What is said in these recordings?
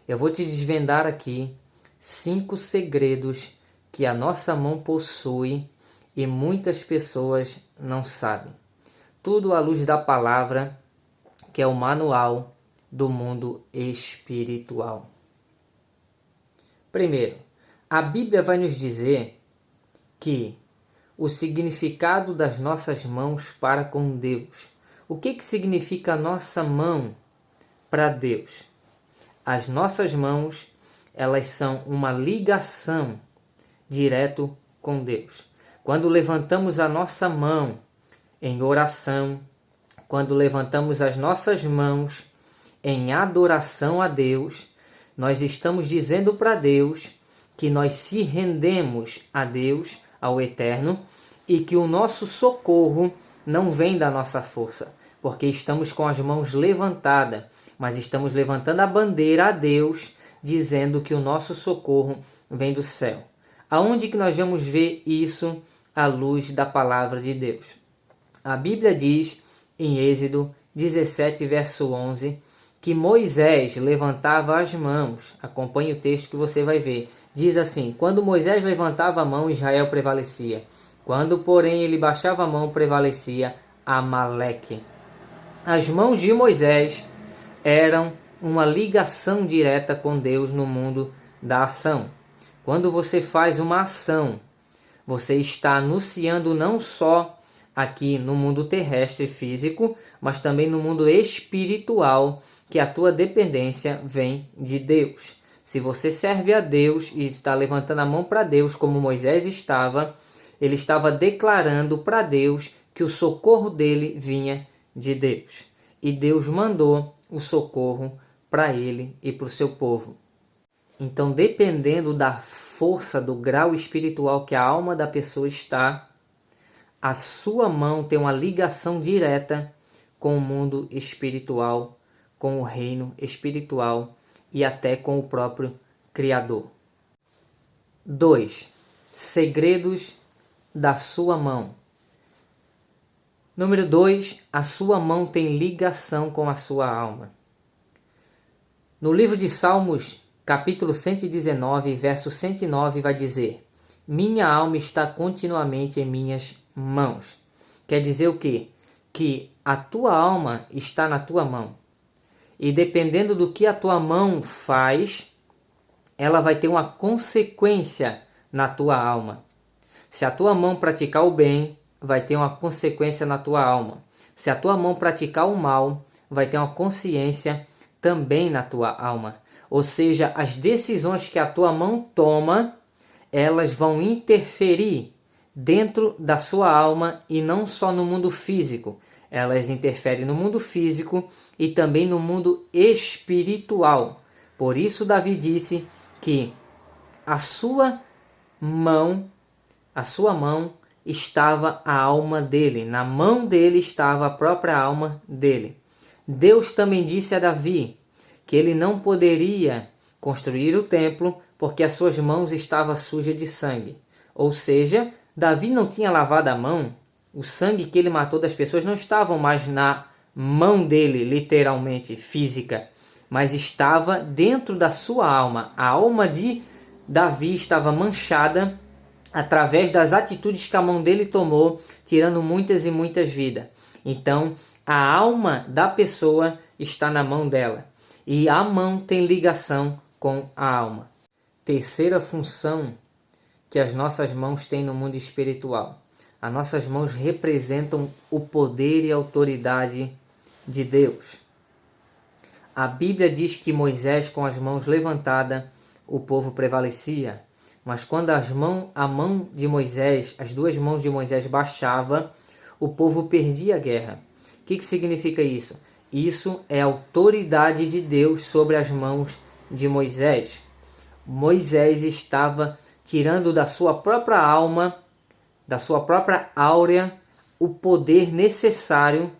Eu vou te desvendar aqui 5 segredos que a nossa mão possui e muitas pessoas não sabem. Tudo à luz da palavra, que é o manual do mundo espiritual. Primeiro, a Bíblia vai nos dizer que o significado das nossas mãos para com Deus. O que significa a nossa mão para Deus? As nossas mãos, elas são uma ligação direto com Deus. Quando levantamos a nossa mão em oração, quando levantamos as nossas mãos em adoração a Deus, nós estamos dizendo para Deus que nós se rendemos a Deus, ao Eterno, e que o nosso socorro não vem da nossa força, porque estamos com as mãos levantadas, mas estamos levantando a bandeira a Deus, dizendo que o nosso socorro vem do céu. Aonde que nós vamos ver isso à luz da palavra de Deus? A Bíblia diz em Êxodo 17, verso 11, que Moisés levantava as mãos. Acompanhe o texto que você vai ver. Diz assim: quando Moisés levantava a mão, Israel prevalecia. Quando, porém, ele baixava a mão, prevalecia Amaleque. As mãos de Moisés eram uma ligação direta com Deus no mundo da ação. Quando você faz uma ação, você está anunciando não só aqui no mundo terrestre físico, mas também no mundo espiritual, que a tua dependência vem de Deus. Se você serve a Deus e está levantando a mão para Deus, como Moisés estava, ele estava declarando para Deus que o socorro dele vinha de Deus. E Deus mandou o socorro para ele e para o seu povo. Então, dependendo da força, do grau espiritual que a alma da pessoa está, a sua mão tem uma ligação direta com o mundo espiritual, com o reino espiritual e até com o próprio Criador. 2. Segredos da sua mão. Número 2. A sua mão tem ligação com a sua alma. No livro de Salmos, capítulo 119, verso 109, vai dizer: minha alma está continuamente em minhas mãos. Quer dizer o quê? Que a tua alma está na tua mão. E dependendo do que a tua mão faz, ela vai ter uma consequência na tua alma. Se a tua mão praticar o bem, vai ter uma consequência na tua alma. Se a tua mão praticar o mal, vai ter uma consciência também na tua alma. Ou seja, as decisões que a tua mão toma, elas vão interferir dentro da sua alma e não só no mundo físico. Elas interferem no mundo físico e também no mundo espiritual. Por isso Davi disse que a sua mão estava a alma dele. Na mão dele estava a própria alma dele. Deus também disse a Davi que ele não poderia construir o templo porque as suas mãos estavam sujas de sangue. Ou seja, Davi não tinha lavado a mão. O sangue que ele matou das pessoas não estava mais na mão dele, literalmente, física, mas estava dentro da sua alma. A alma de Davi estava manchada através das atitudes que a mão dele tomou, tirando muitas e muitas vidas. Então, a alma da pessoa está na mão dela. E a mão tem ligação com a alma. Terceira função que as nossas mãos têm no mundo espiritual. As nossas mãos representam o poder e a autoridade de Deus. A Bíblia diz que Moisés, com as mãos levantadas, o povo prevalecia. Mas quando a mão de Moisés, as duas mãos de Moisés baixava, o povo perdia a guerra. O que significa isso? Isso é a autoridade de Deus sobre as mãos de Moisés. Moisés estava tirando da sua própria alma, da sua própria áurea, o poder necessário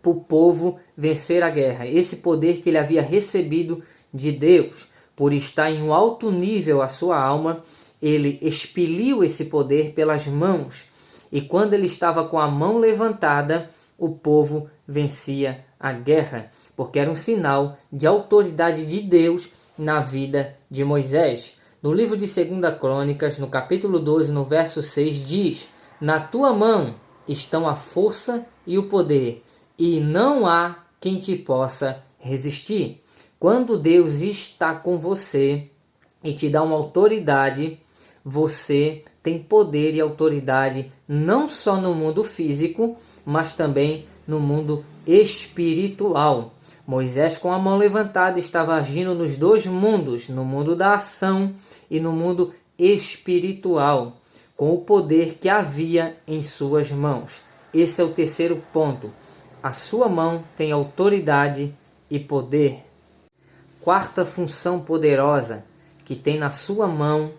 para o povo vencer a guerra. Esse poder que ele havia recebido de Deus, por estar em um alto nível a sua alma, ele expeliu esse poder pelas mãos. E quando ele estava com a mão levantada, o povo vencia a guerra, porque era um sinal de autoridade de Deus na vida de Moisés. No livro de 2 Crônicas, no capítulo 12, no verso 6, diz: na tua mão estão a força e o poder, e não há quem te possa resistir. Quando Deus está com você e te dá uma autoridade, você tem poder e autoridade não só no mundo físico, mas também no mundo espiritual. Moisés, com a mão levantada, estava agindo nos dois mundos, no mundo da ação e no mundo espiritual, com o poder que havia em suas mãos. Esse é o terceiro ponto. A sua mão tem autoridade e poder. Quarta função poderosa que tem na sua mão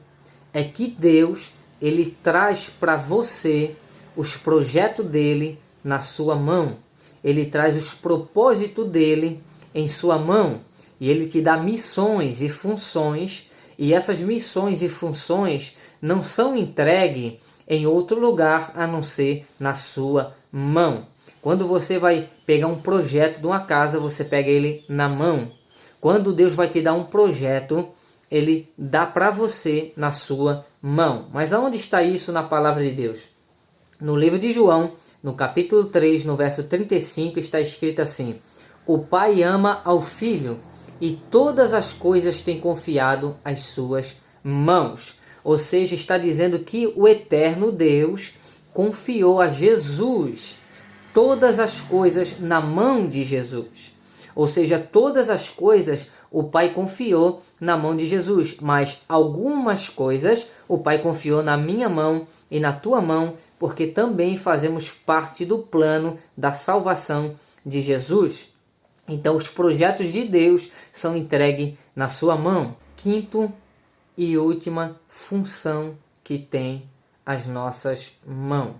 é que Deus, ele traz para você os projetos dele na sua mão. Ele traz os propósitos dele em sua mão. E ele te dá missões e funções. E essas missões e funções não são entregues em outro lugar a não ser na sua mão. Quando você vai pegar um projeto de uma casa, você pega ele na mão. Quando Deus vai te dar um projeto, ele dá para você na sua mão. Mas aonde está isso na palavra de Deus? No livro de João, no capítulo 3, no verso 35, está escrito assim: o Pai ama ao Filho e todas as coisas tem confiado às suas mãos. Ou seja, está dizendo que o eterno Deus confiou a Jesus todas as coisas na mão de Jesus. Ou seja, todas as coisas o Pai confiou na mão de Jesus, mas algumas coisas o Pai confiou na minha mão e na tua mão, porque também fazemos parte do plano da salvação de Jesus. Então, os projetos de Deus são entregues na sua mão. Quinto e última função que tem as nossas mãos.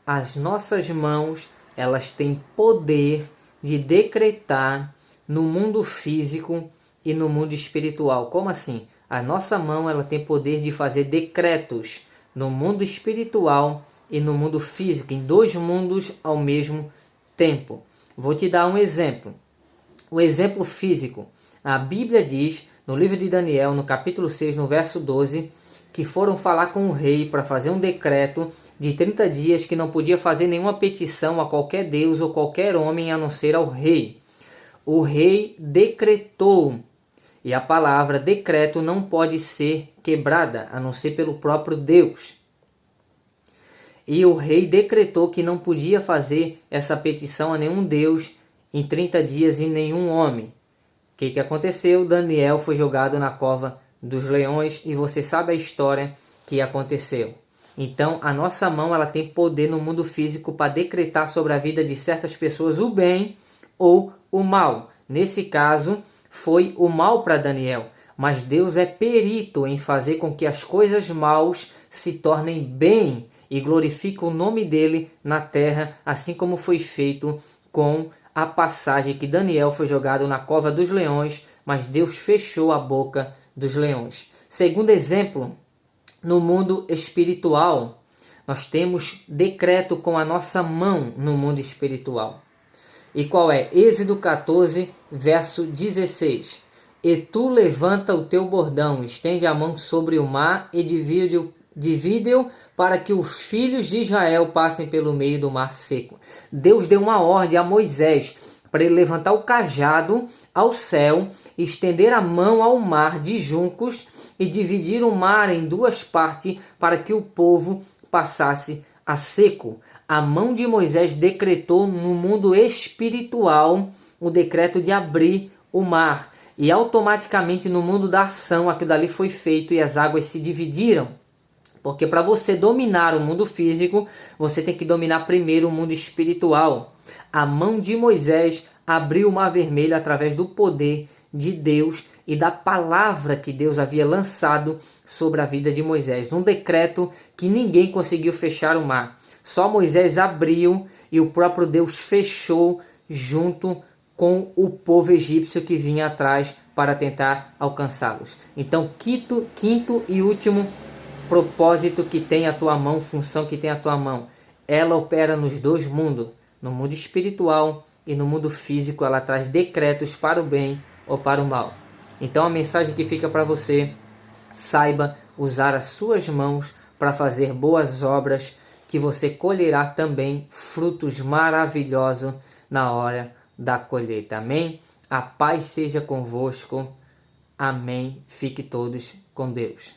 As nossas mãos, elas têm poder de decretar no mundo físico e no mundo espiritual. Como assim? A nossa mão, ela tem poder de fazer decretos no mundo espiritual e no mundo físico, em dois mundos ao mesmo tempo. Vou te dar um exemplo. O exemplo físico. A Bíblia diz, no livro de Daniel, no capítulo 6, no verso 12, que foram falar com o rei para fazer um decreto de 30 dias que não podia fazer nenhuma petição a qualquer deus ou qualquer homem a não ser ao rei. O rei decretou, e a palavra decreto não pode ser quebrada, a não ser pelo próprio Deus. E o rei decretou que não podia fazer essa petição a nenhum deus em 30 dias e nenhum homem. O que aconteceu? Daniel foi jogado na cova dos leões e você sabe a história que aconteceu. Então, a nossa mão, ela tem poder no mundo físico para decretar sobre a vida de certas pessoas o bem ou o mal. Nesse caso, foi o mal para Daniel. Mas Deus é perito em fazer com que as coisas maus se tornem bem e glorifiquem o nome dele na terra, assim como foi feito com a passagem que Daniel foi jogado na cova dos leões, mas Deus fechou a boca dos leões. Segundo exemplo, no mundo espiritual, nós temos decreto com a nossa mão no mundo espiritual. E qual é? Êxodo 14, verso 16. E tu levanta o teu bordão, estende a mão sobre o mar e divide-o para que os filhos de Israel passem pelo meio do mar seco. Deus deu uma ordem a Moisés para ele levantar o cajado ao céu, estender a mão ao mar de juncos e dividir o mar em duas partes para que o povo passasse a seco. A mão de Moisés decretou no mundo espiritual o decreto de abrir o mar. E automaticamente no mundo da ação aquilo dali foi feito e as águas se dividiram. Porque para você dominar o mundo físico, você tem que dominar primeiro o mundo espiritual. A mão de Moisés abriu o mar vermelho através do poder de Deus e da palavra que Deus havia lançado sobre a vida de Moisés. Um decreto que ninguém conseguiu fechar o mar. Só Moisés abriu e o próprio Deus fechou junto com o povo egípcio que vinha atrás para tentar alcançá-los. Então, quinto e último propósito que tem a tua mão, função que tem a tua mão. Ela opera nos dois mundos, no mundo espiritual e no mundo físico. Ela traz decretos para o bem ou para o mal. Então a mensagem que fica para você: saiba usar as suas mãos para fazer boas obras, que você colherá também frutos maravilhosos na hora da colheita. Amém? A paz seja convosco. Amém. Fique todos com Deus.